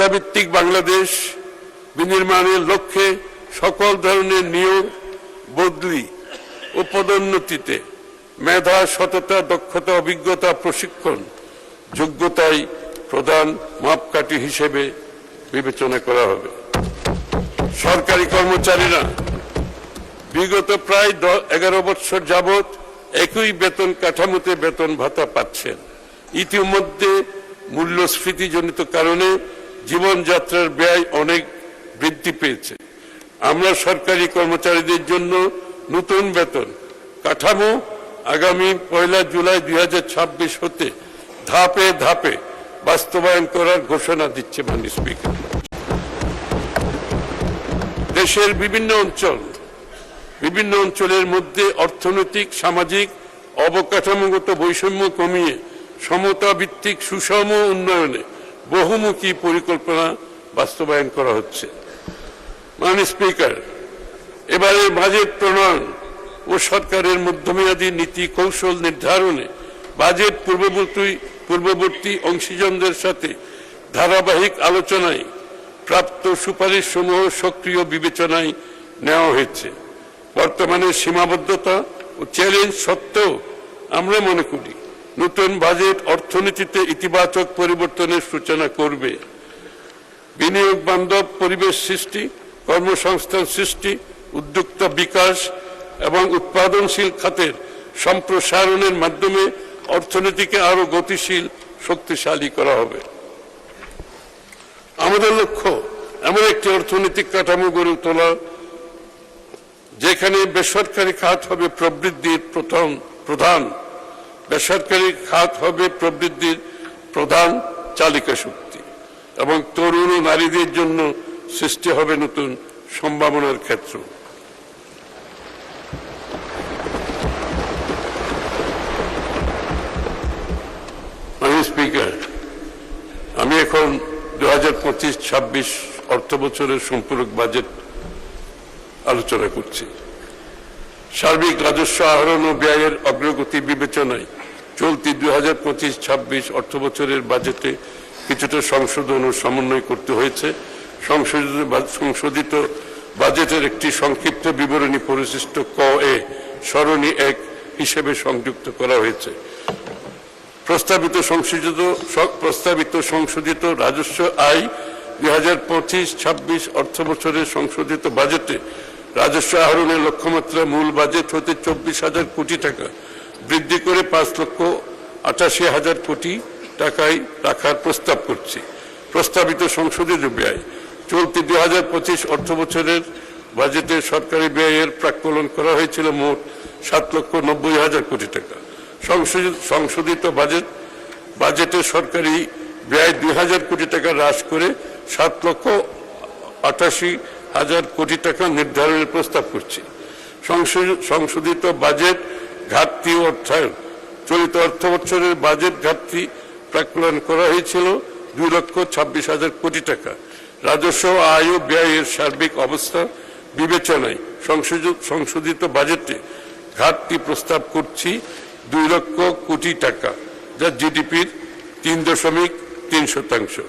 মেধাভিত্তিক বাংলাদেশ বিনির্মাণের লক্ষ্যে সকল ধরনের নিয়োগ, বদলি ও পদোন্নতিতে মেধা, সততা, দক্ষতা, অভিজ্ঞতা, প্রশিক্ষণ, যোগ্যতাই প্রধান মাপকাঠি হিসেবে বিবেচনা করা হবে। সরকারি কর্মচারীরা বিগত প্রায় 11 বছর যাবৎ একই বেতন কাঠামোতে বেতন ভাতা পাচ্ছেন। ইতিমধ্যে মূল্যস্ফীতিজনিত কারণে জীবনযাত্রার ব্যয় অনেক বৃদ্ধি পেয়েছে। আমরা সরকারি কর্মচারীদের জন্য নতুন বেতন কাঠামো আগামী 1 জুলাই 2026 হতে ধাপে ধাপে বাস্তবায়ন করার ঘোষণা দিচ্ছে মাননীয় স্পিকার। দেশের বিভিন্ন অঞ্চলের মধ্যে অর্থনৈতিক, সামাজিক, অবকাঠামোগত বৈষম্য কমিয়ে সমতা ভিত্তিক সুষম উন্নয়নে বহুমুখী পরিকল্পনা বাস্তবায়ন করা হচ্ছে। মাননীয় স্পিকার, এবারে বাজেট প্রণয়ন ও সরকারের মধ্যমেয়াদী নীতি কৌশল নির্ধারণে বাজেট পূর্ববর্তী অংশীজনদের সাথে ধারাবাহিক আলোচনায় প্রাপ্ত সুপারিশ সমূহ সক্রিয় বিবেচনায় নেওয়া হয়েছে। বর্তমানে সীমাবদ্ধতা ও চ্যালেঞ্জ সত্ত্বেও আমরা মনে করি নতুন বাজেট অর্থনীতিতে ইতিবাচক পরিবর্তনের সূচনা করবে। বিনিয়োগ বান্ধব পরিবেশ সৃষ্টি, কর্মসংস্থান সৃষ্টি, উদ্যোক্তা বিকাশ এবং উৎপাদনশীল খাতের সম্প্রসারণের মাধ্যমে অর্থনীতিকে আরো গতিশীল, শক্তিশালী করা হবে। আমাদের লক্ষ্য এমন একটি অর্থনৈতিক কাঠামো গড়ে তোলা যেখানে বেসরকারি খাত হবে প্রবৃদ্ধির প্রধান চালিকা শক্তি এবং তরুণ ও নারীদের জন্য সৃষ্টি হবে নতুন সম্ভাবনার ক্ষেত্র। মাননীয় স্পিকার, আমি এখন 2025-26 অর্থ বছরের সম্পূরক বাজেট আলোচনা করছি। সার্বিক রাজস্ব আহরণ ও ব্যয়ের অগ্রগতি বিবেচনায় চলতি 2025-26 অর্থ বছরের বাজেটে কিছুটা সংশোধন ও সমন্বয় করতে হয়েছে। সংশোধিত বাজেটের একটি সংক্ষিপ্ত বিবরণী পরিশিষ্ট ক এ সরণি 1 হিসেবে সংযুক্ত করা হয়েছে। প্রস্তাবিত সংশোধিত রাজস্ব আয় 2025-26 অর্থ বছরের সংশোধিত বাজেটে রাজস্ব আহরণের লক্ষ্যমাত্রা মূল বাজেট হতে 24,000 কোটি টাকা বৃদ্ধি করে 5,88,000 কোটি টাকায় রাখার প্রস্তাব করছি। প্রস্তাবিত সংশোধিত ব্যয় চলতি 2025 অর্থ বছরের বাজেটে সরকারি ব্যয়ের প্রাক্কলন করা হয়েছিল মোট 7,90,000 কোটি টাকা। সংশোধিত বাজেটে সরকারি ব্যয় 2,000 কোটি টাকা হ্রাস করে 7,88,000 কোটি টাকা নির্ধারণের প্রস্তাব করছি। সংশোধিত বাজেট ঘাটতি ও অর্থায়ন চলিত অর্থ বছরের বাজেট ঘাটতি প্রাক্কলন করা হয়েছিল 2,26,000 কোটি টাকা। রাজস্ব আয় ও ব্যয়ের সার্বিক অবস্থা বিবেচনায় সংশোধিত বাজেটে ঘাটতি প্রস্তাব করছি 2 লক্ষ কোটি টাকা, যা জিডিপির 3.3%।